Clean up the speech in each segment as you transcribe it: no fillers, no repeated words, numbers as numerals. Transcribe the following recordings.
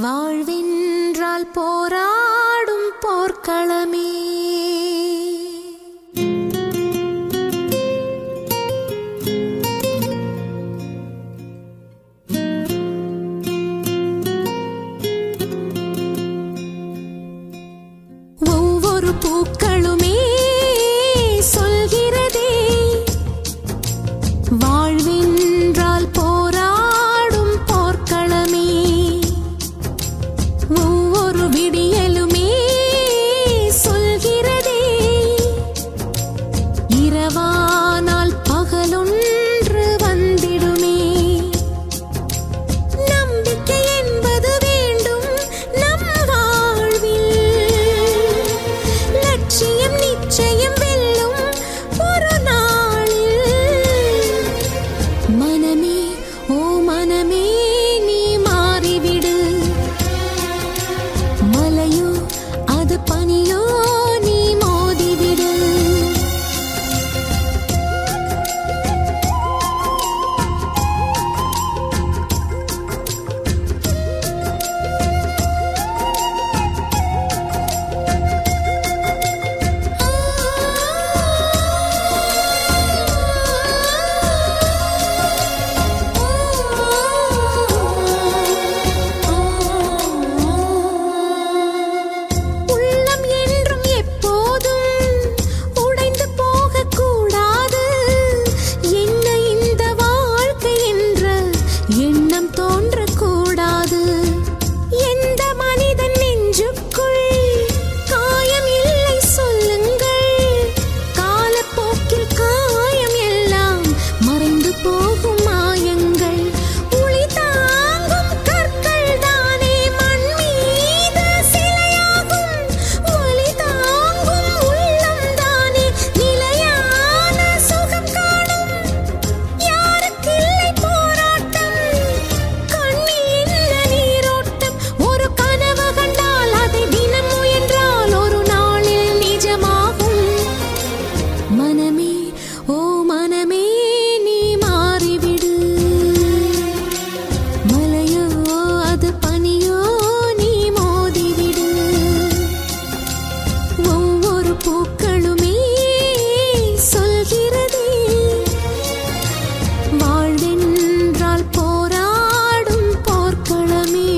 வாழ்வென்றால் போராடும் போர்க்களமே. ஒவ்வொரு பூக்களுமே சொல்கிறதே வாழ்வென்றால் போராடும் போர்க்களமே. ஒவ்வொரு விடியலுமே சொல்கிறதே இரவானால் பகலொன்று வந்திடுமே. நம்பிக்கை என்பது வேண்டும் நம் வாழ்வில். லட்சியம் நிச்சயம் வெல்லும் ஒரு நாளில். மனமே ஓ மனமே நீ மாறிவிடு. மலையோ அது பனியோ நீ மோதிவிடு. உள்ளம் என்றும் எப்போதும் உடைந்து போகக்கூடாது. என்ன இந்த வாழ்க்கை என்ற எண்ணம் தோன்றக்கூடாது. எந்த மனிதன் நெஞ்சுக்குள் காயம் இல்லை சொல்லுங்கள். காலப்போக்கில் காயம் எல்லாம் மறைந்து போகும் மாயங்கள். உளி தாங்கும் கற்கள் தானே மண் மீது சிலையாகும். ஒலி தாங்கும் உள்ளம் தானே நிலையான சுகம் காணும். யாருக்கில்லை போராட்டம் கண்ணில் என்ன நீரோட்டம். ஒரு கனவு கண்டால் அதை தினம் முயன்றால் ஒரு நாளில் நிஜமாகும். மனமே ஓ மனமே நீ மாறிவிடு. மலையோ அது பனியோ நீ மோதிவிடு. ஒவ்வொரு பூக்களுமே சொல்கிறதே வாழ்வென்றால் போராடும் போர்க்களமே.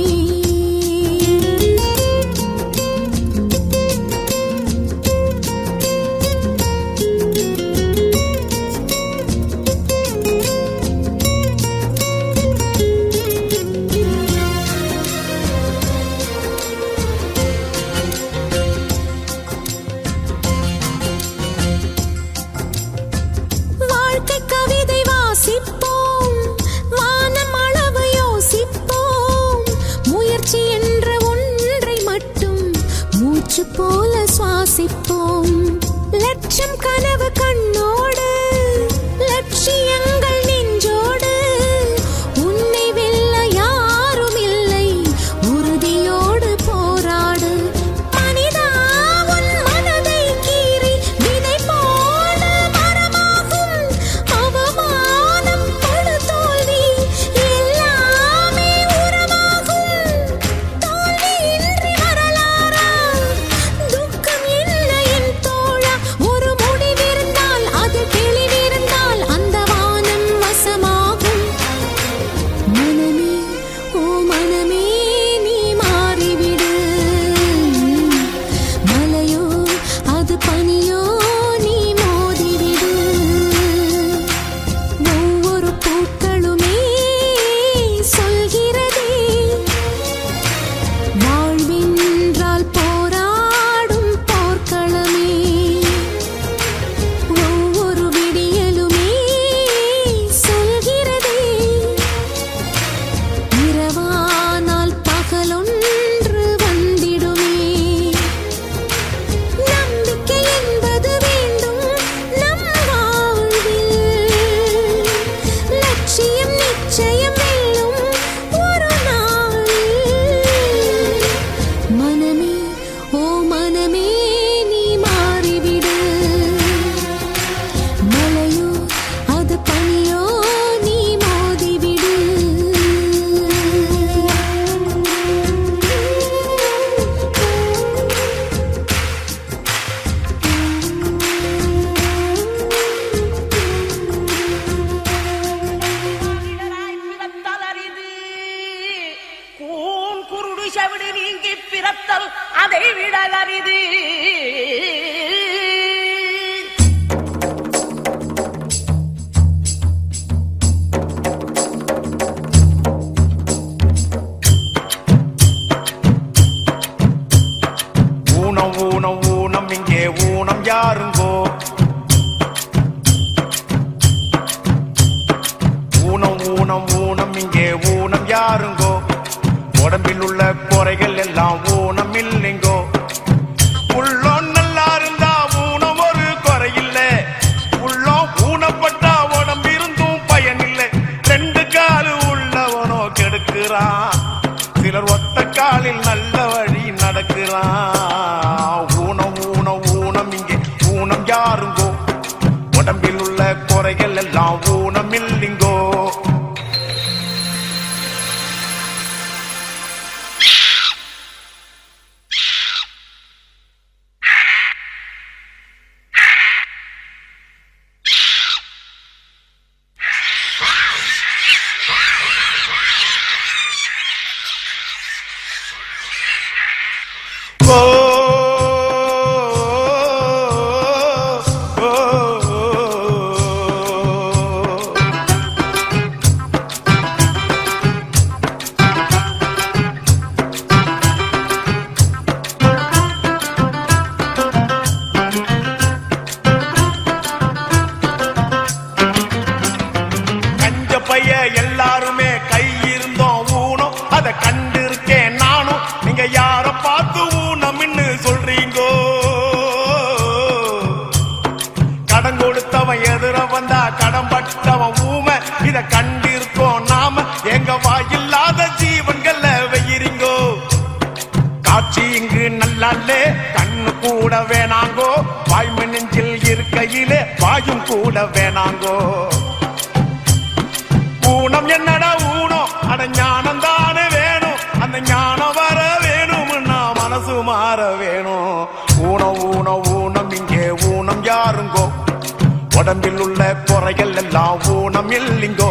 கைவிடலரிது ஊனம் ஊனம் ஊனம் இங்கே ஊனம் யாருங்கோ ஊனம் ஊனம் ஊனம் இங்கே ஊனம் யாருங்கோ உடம்பில் உள்ள குறைகள் எல்லாம் ஊனம் இல்லைங்கோ உள்ளம் நல்லா இருந்தா ஊனம் ஒரு குறையில்லை உள்ளம் ஊனப்பட்டா உடம்பு இருந்தும் பயனில்லை ரெண்டு காலு உள்ளவனோ கெடுக்கிறான் சிலர் ஒத்த காலில் நல்ல வழி நடக்கிறான் ஊனம் ஊனம் ஊனம் இங்கே ஊனம் யாருங்கோ உடம்பில் உள்ள குறைகள் எல்லாம் ஊனம் இல்லைங்கோ எல்லாருமே கை இருந்தோம் ஊனம் அதை கண்டு இருக்கேன் நானும் நீங்க யார பார்த்து ஊனம்னு சொல்றீங்கோ கடன் கொடுத்தவன் எதிர வந்தா கடன் பட்டவன் ஊமை இத கண்டு இருக்கோம் நாம எங்க வாயில்லாத ஜீவன்கள்ல வெயிறீங்கோ காட்சி இங்கு நல்லாலே கண்ணு கூட வேணாங்கோ வாய்மை நெஞ்சில் இருக்கையிலே வாயும் கூட வேணாங்கோ ஊனம் என்னடா ஊனம் அட ஞானம் தானே வேணும் அந்த ஞானம் வர வேணும்னா மனசு மாற வேணும் ஊனம் ஊனம் ஊனம் இங்கே ஊனம் யாருங்கோ உடம்பில் உள்ள குறைகள் எல்லாம் ஊனம் இல்லைங்கோ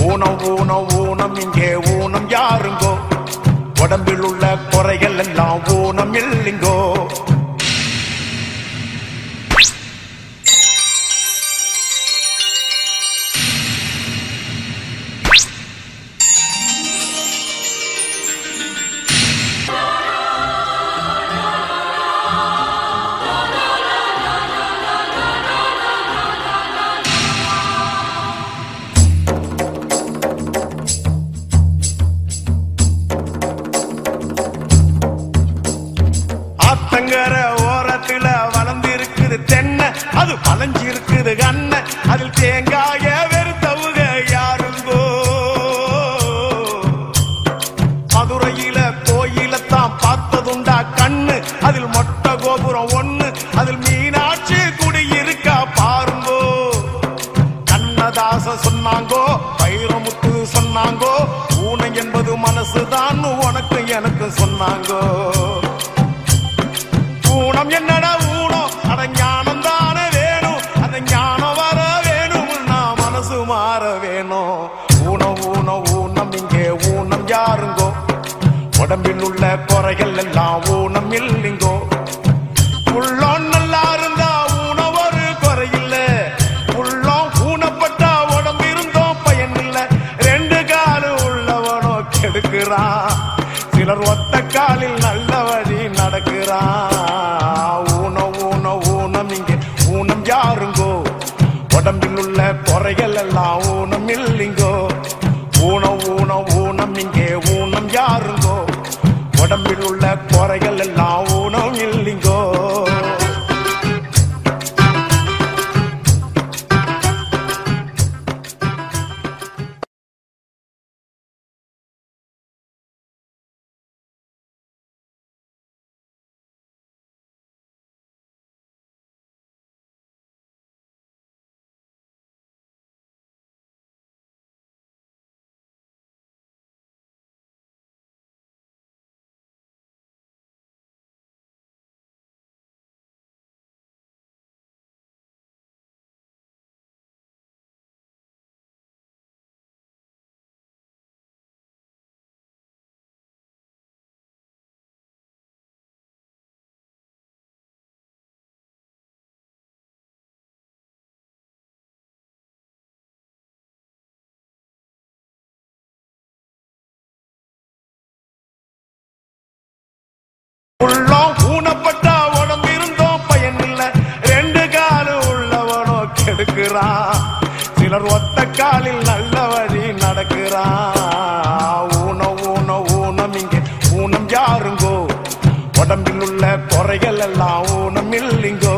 ஊனம் ஊனம் ஊனம் இங்கே ஊனம் யாருங்கோ உடம்பில் உள்ள குறைகள் எல்லாம் ஊனம் இல்லைங்கோ ஆத்தங்கர ஓரத்துல வளர்ந்து இருக்குது தென்னை அது பழஞ்சி இருக்குது கண்ண அதில் தேங்காய வெறுத்தவுக யாருங்கோ மதுரையில கோயிலத்தான் பார்த்ததுண்டா கண்ணு அதில் மொட்டை கோபுரம் ஒண்ணு அதில் மீனாட்சி குடியிருக்கா பாருங்கோ கண்ணதாச சொன்னாங்கோ வைரமுத்து சொன்னாங்கோ ஊனை என்பது மனசுதான் உனக்கு எனக்கு சொன்னாங்கோ ஊனம் என்னடா ஊனம் அட ஞானம் தானே வேணும் அந்த ஞானம் வர வேணும்னா மனசு மாற வேணும் ஊனம் ஊனம் ஊனம் இங்கே ஊனம் யாருங்கோ உடம்பில் உள்ள குறைகள் எல்லாம் ஊனம் இல்லைங்கோ உள்ளம் நல்லா இருந்தா ஊனம் ஒரு குறையில்லை உள்ளம் ஊனப்பட்டா உடம்பு இருந்தோம் பயன் இல்லை ரெண்டு காலு உள்ளவனோ கெடுக்கிறான் சிலர் ஒத்த காலில் நல்ல வழி நடக்கிறான் ஊனம் ஊனம் ஊனம் இங்கே ஊனம் யாருங்கோ உடம்பில் உள்ள குறைகள் எல்லாம் ஊனம் இல்லைங்கோ ஊனம் ஊனம் ஊனம் இங்கே ஊனம் யாருங்கோ உடம்பில் உள்ள குறைகள் எல்லாம் ஊனம் இல்லைங்கோ உள்ளம் ஊனப்பட்டா உடம்பு இருந்தோம் பயன் இல்ல, ரெண்டு காலு உள்ளவனோ கெடுக்கிறான், சிலர் ஒத்த காலில் நல்ல வழி நடக்கிறான். ஊனம் ஊனம் ஊனம் இங்கே ஊனம் யாருங்கோ, உடம்பில் உள்ள குறைகள் எல்லாம் ஊனம் இல்லைங்கோ.